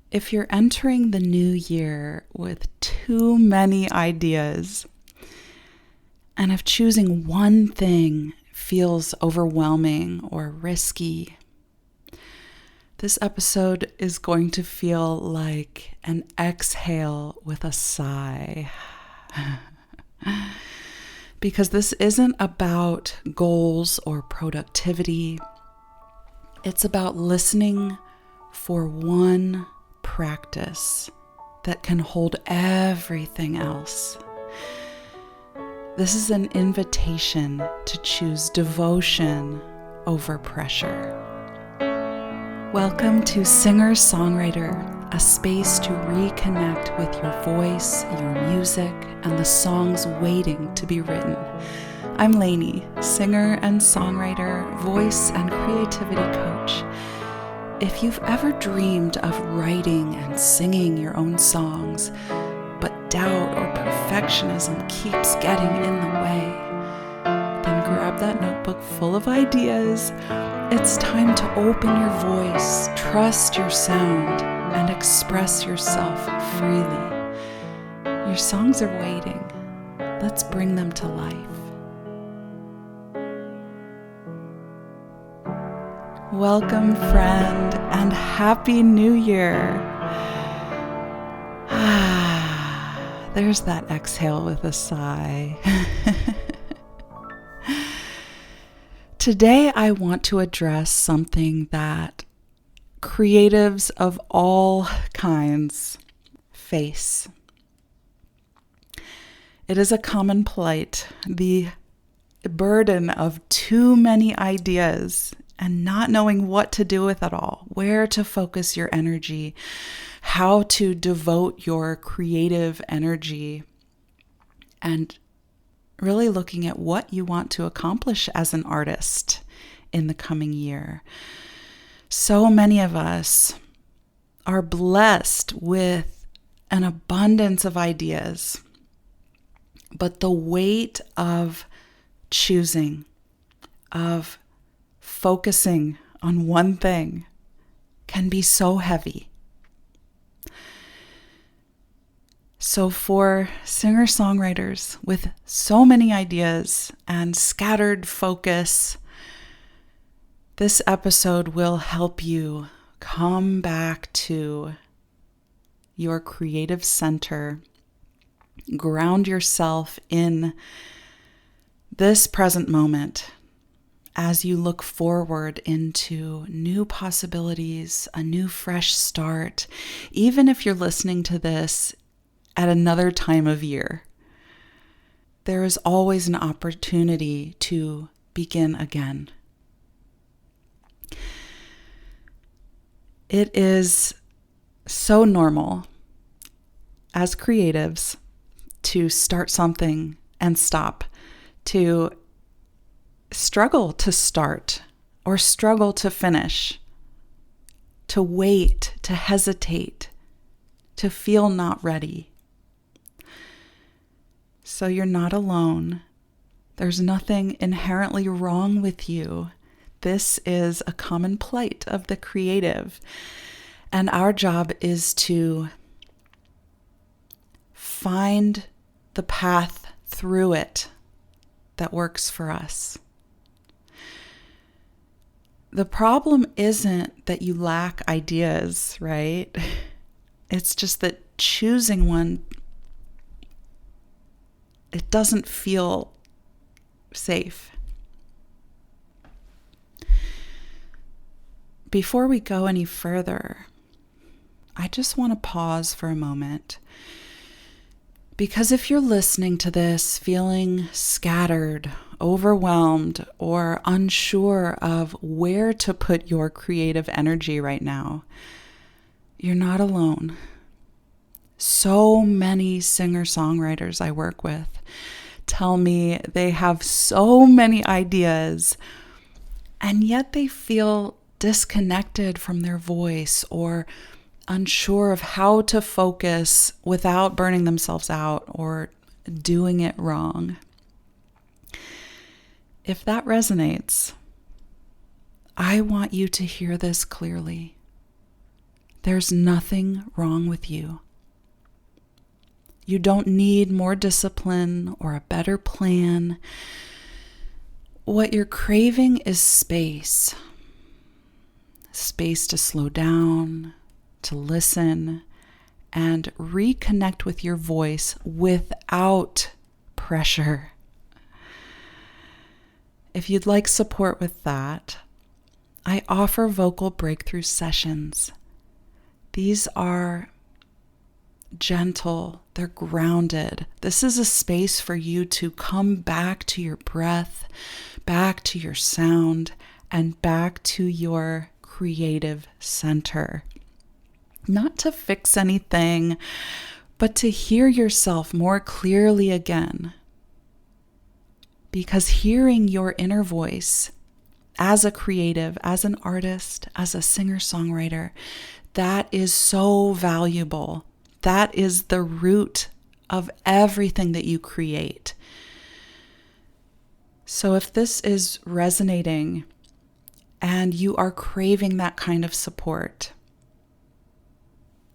If you're entering the new year with too many ideas, and if choosing one thing feels overwhelming or risky, this episode is going to feel like an exhale with a sigh. Because this isn't about goals or productivity. It's about listening for one practice that can hold everything else. This is an invitation to choose devotion over pressure. Welcome to Singer-Songwriter, a space to reconnect with your voice, your music, and the songs waiting to be written. I'm Lainey, singer and songwriter, voice and creativity coach. If you've ever dreamed of writing and singing your own songs, but doubt or perfectionism keeps getting in the way, then grab that notebook full of ideas. It's time to open your voice, trust your sound, and express yourself freely. Your songs are waiting. Let's bring them to life. Welcome, friend, and Happy New Year. There's that exhale with a sigh. Today, I want to address something that creatives of all kinds face. It is a common plight, the burden of too many ideas and not knowing what to do with it all, where to focus your energy, how to devote your creative energy, and really looking at what you want to accomplish as an artist in the coming year. So many of us are blessed with an abundance of ideas, but the weight of choosing, of focusing on one thing can be so heavy. So for singer-songwriters with so many ideas and scattered focus, this episode will help you come back to your creative center, ground yourself in this present moment as you look forward into new possibilities, a new fresh start, even if you're listening to this at another time of year. There is always an opportunity to begin again. It is so normal as creatives to start something and stop, to struggle to start or struggle to finish, to wait, to hesitate, to feel not ready. So you're not alone. There's nothing inherently wrong with you. This is a common plight of the creative. And our job is to find the path through it that works for us. The problem isn't that you lack ideas, right? It's just that choosing one, it doesn't feel safe. Before we go any further, I just want to pause for a moment. Because if you're listening to this feeling scattered, overwhelmed, or unsure of where to put your creative energy right now, you're not alone. So many singer-songwriters I work with tell me they have so many ideas, and yet they feel disconnected from their voice or unsure of how to focus without burning themselves out or doing it wrong. If that resonates, I want you to hear this clearly. There's nothing wrong with you. You don't need more discipline or a better plan. What you're craving is space. Space to slow down, to listen, and reconnect with your voice without pressure. If you'd like support with that, I offer vocal breakthrough sessions. These are gentle, they're grounded. This is a space for you to come back to your breath, back to your sound, and back to your creative center. Not to fix anything, but to hear yourself more clearly again. Because hearing your inner voice as a creative, as an artist, as a singer-songwriter, that is so valuable. That is the root of everything that you create. So if this is resonating and you are craving that kind of support,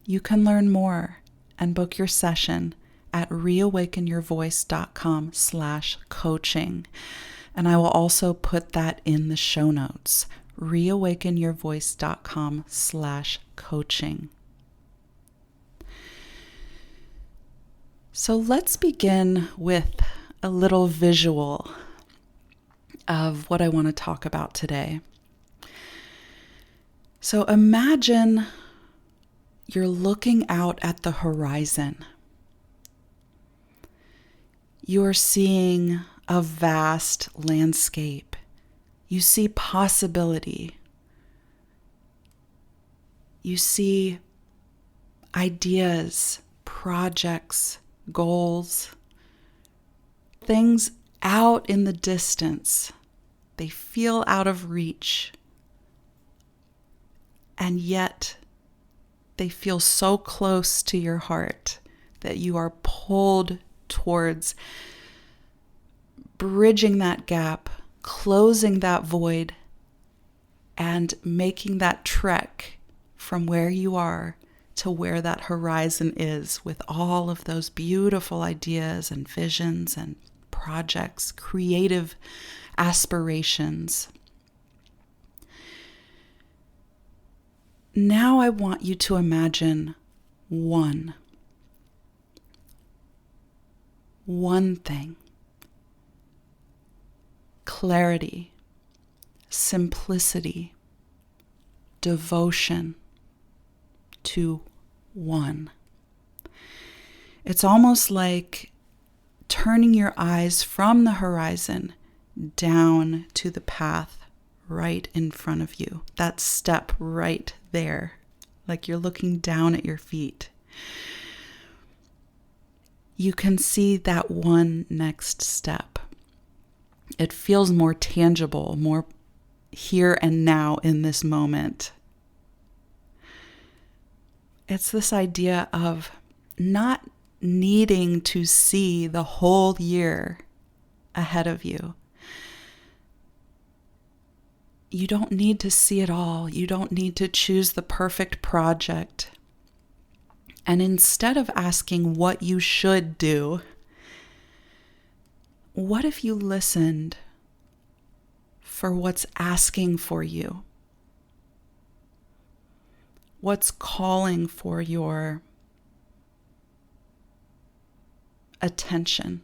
you can learn more and book your session at reawakenyourvoice.com/coaching. And I will also put that in the show notes, reawakenyourvoice.com/coaching. So let's begin with a little visual of what I want to talk about today. So imagine you're looking out at the horizon. You're seeing a vast landscape. You see possibility. You see ideas, projects, goals, things out in the distance. They feel out of reach. And yet they feel so close to your heart that you are pulled towards bridging that gap, closing that void, and making that trek from where you are to where that horizon is with all of those beautiful ideas and visions and projects, creative aspirations. Now I want you to imagine one thing. Clarity, simplicity, devotion to one. It's almost like turning your eyes from the horizon down to the path right in front of you. That step right there, like you're looking down at your feet. You can see that one next step. It feels more tangible, more here and now in this moment. It's this idea of not needing to see the whole year ahead of you. You don't need to see it all. You don't need to choose the perfect project. And instead of asking what you should do, what if you listened for what's asking for you? What's calling for your attention?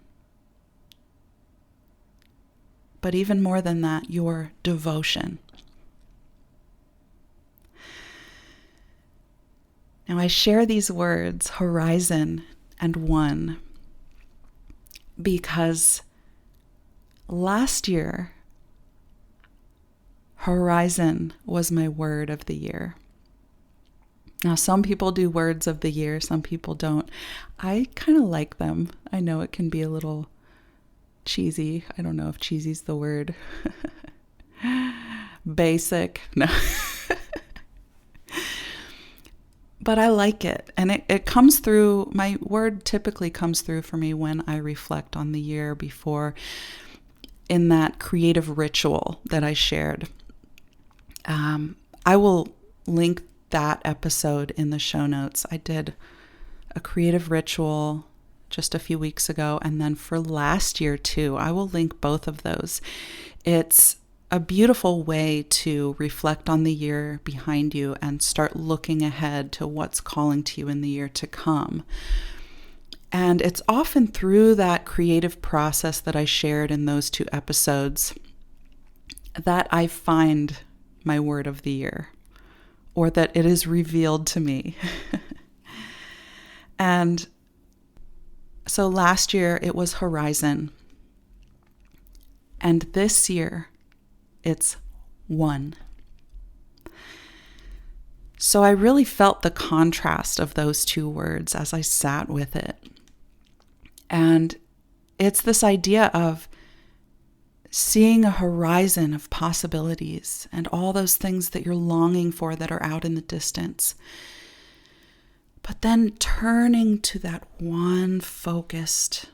But even more than that, your devotion. Now, I share these words, horizon and one, because last year, horizon was my word of the year. Now, some people do words of the year, some people don't. I kind of like them. I know it can be a little cheesy. I don't know if cheesy's the word. Basic. No. But I like it. And it comes through, my word typically comes through for me when I reflect on the year before in that creative ritual that I shared. I will link that episode in the show notes. I did a creative ritual just a few weeks ago, and then for last year too. I will link both of those. It's a beautiful way to reflect on the year behind you and start looking ahead to what's calling to you in the year to come. And it's often through that creative process that I shared in those 2 episodes that I find my word of the year, or that it is revealed to me. And so last year it was horizon. And this year it's one. So I really felt the contrast of those 2 words as I sat with it. And it's this idea of seeing a horizon of possibilities and all those things that you're longing for that are out in the distance. But then turning to that one focused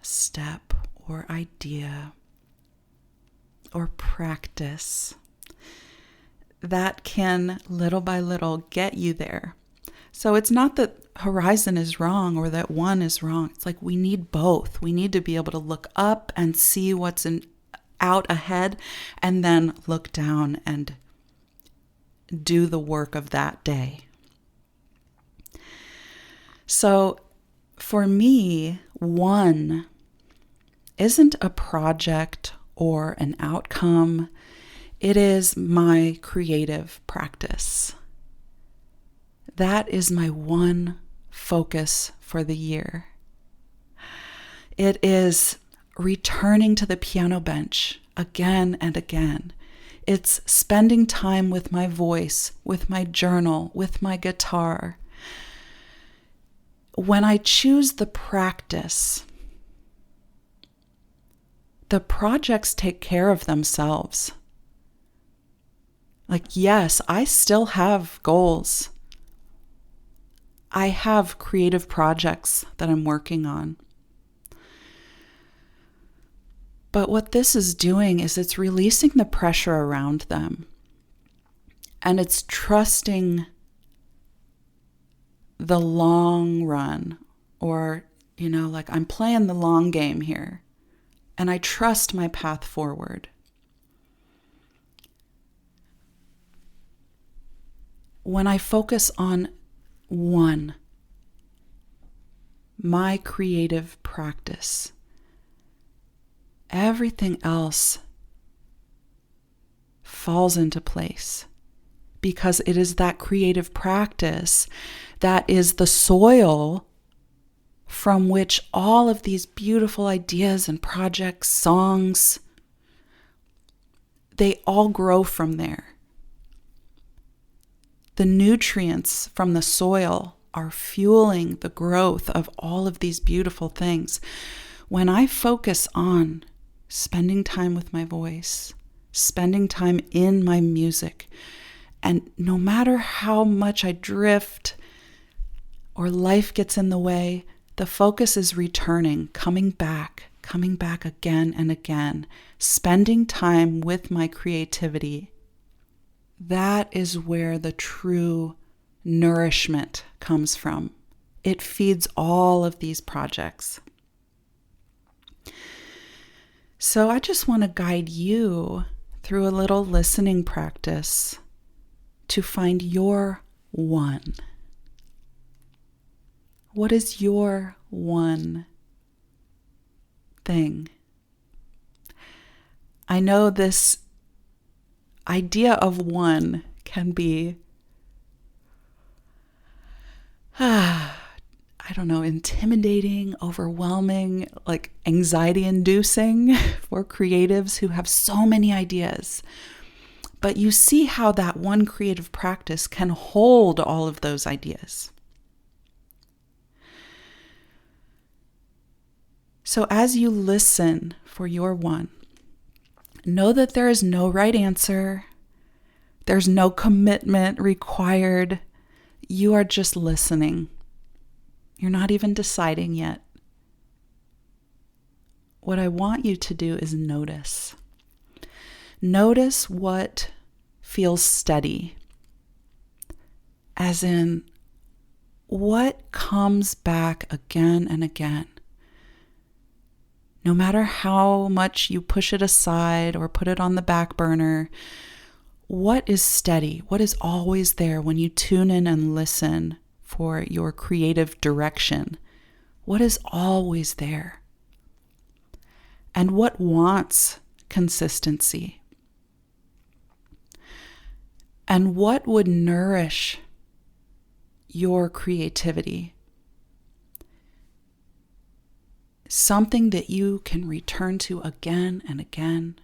step or idea or practice that can little by little get you there. So it's not that horizon is wrong or that one is wrong. It's like we need both. We need to be able to look up and see what's out ahead, and then look down and do the work of that day. So for me, one isn't a project or an outcome. It is my creative practice. That is my one focus for the year. It is returning to the piano bench again and again. It's spending time with my voice, with my journal, with my guitar. When I choose the practice, the projects take care of themselves. Like, yes, I still have goals. I have creative projects that I'm working on. But what this is doing is it's releasing the pressure around them. And it's trusting the long run, or, like I'm playing the long game here. And I trust my path forward. When I focus on one, my creative practice, everything else falls into place, because it is that creative practice that is the soil from which all of these beautiful ideas and projects, songs, they all grow from there. The nutrients from the soil are fueling the growth of all of these beautiful things. When I focus on spending time with my voice, spending time in my music, and no matter how much I drift or life gets in the way, the focus is returning, coming back again and again, spending time with my creativity. That is where the true nourishment comes from. It feeds all of these projects. So I just want to guide you through a little listening practice to find your one. What is your one thing? I know this idea of one can be, intimidating, overwhelming, like anxiety-inducing for creatives who have so many ideas. But you see how that one creative practice can hold all of those ideas. So as you listen for your one, know that there is no right answer. There's no commitment required. You are just listening. You're not even deciding yet. What I want you to do is notice. Notice what feels steady. as in what comes back again and again. No matter how much you push it aside or put it on the back burner, what is steady? What is always there when you tune in and listen for your creative direction? What is always there? And what wants consistency? And what would nourish your creativity? Something that you can return to again and again.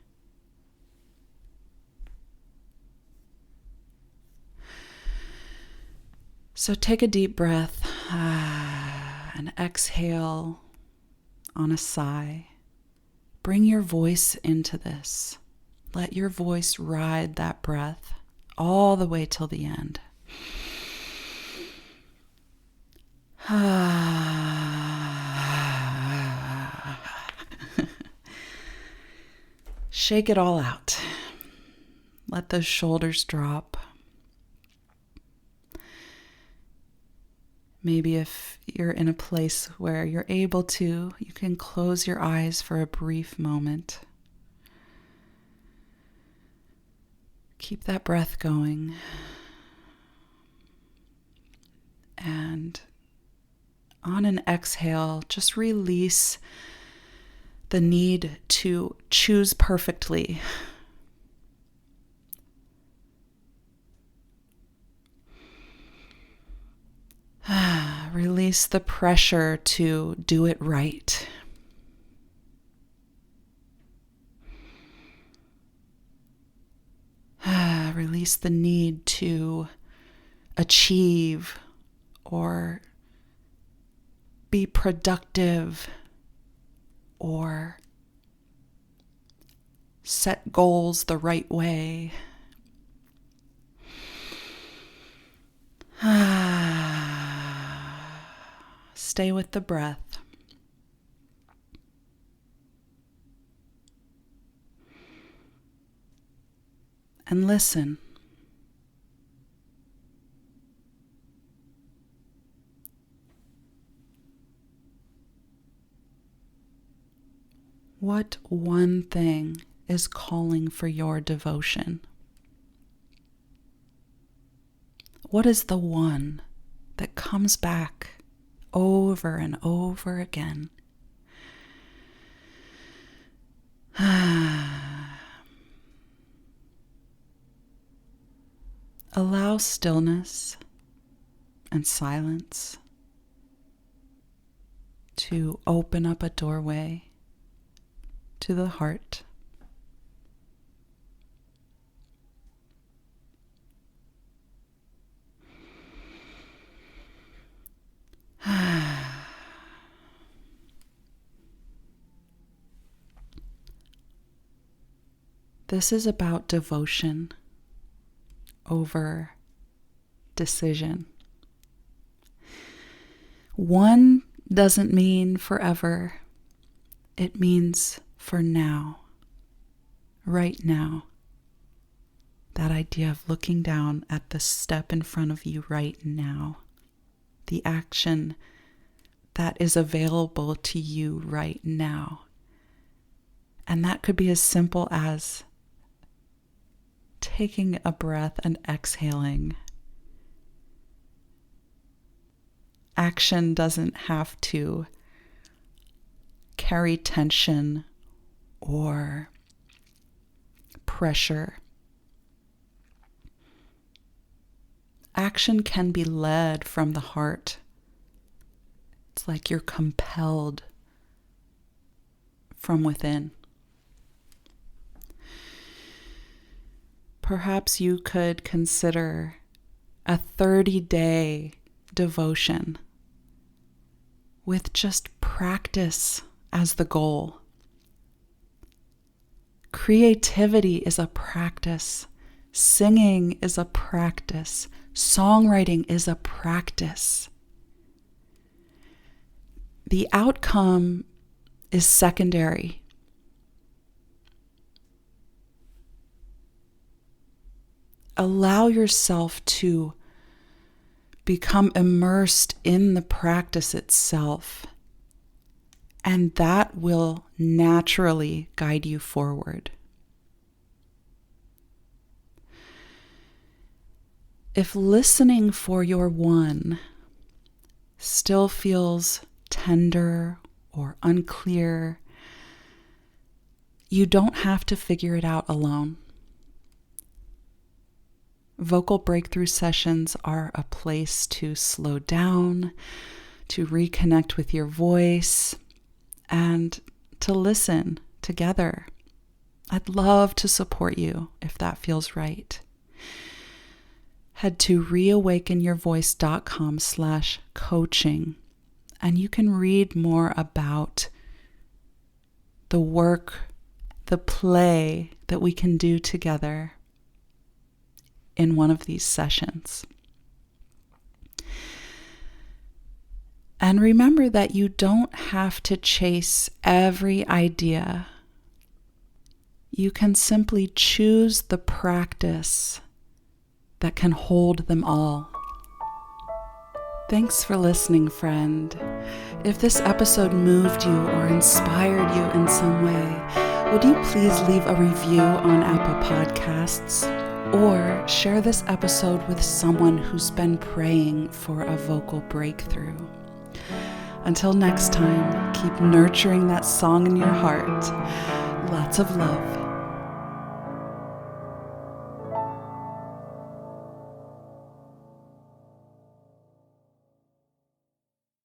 So take a deep breath and exhale on a sigh. Bring your voice into this. Let your voice ride that breath all the way till the end. Shake it all out. Let those shoulders drop. Maybe if you're in a place where you're able to, you can close your eyes for a brief moment. Keep that breath going. And on an exhale, just release the need to choose perfectly. Release the pressure to do it right. Release the need to achieve or be productive or set goals the right way. Stay with the breath. And listen. What one thing is calling for your devotion? What is the one that comes back over and over again? Allow stillness and silence to open up a doorway to the heart. This is about devotion over decision. One doesn't mean forever. It means for now, right now. That idea of looking down at the step in front of you right now. The action that is available to you right now. And that could be as simple as taking a breath and exhaling. Action doesn't have to carry tension or pressure. Action can be led from the heart. It's like you're compelled from within. Perhaps you could consider a 30-day devotion with just practice as the goal. Creativity is a practice. Singing is a practice. Songwriting is a practice. The outcome is secondary. Allow yourself to Become immersed in the practice itself, and that will naturally guide you forward. If listening for your one still feels tender or unclear, you don't have to figure it out alone. Vocal breakthrough sessions are a place to slow down, to reconnect with your voice, and to listen together. I'd love to support you if that feels right. Head to reawakenyourvoice.com/coaching, and you can read more about the work, the play that we can do together in one of these sessions. And remember that you don't have to chase every idea. You can simply choose the practice that can hold them all. Thanks for listening, friend. If this episode moved you or inspired you in some way, would you please leave a review on Apple Podcasts? Or share this episode with someone who's been praying for a vocal breakthrough. Until next time, keep nurturing that song in your heart. Lots of love.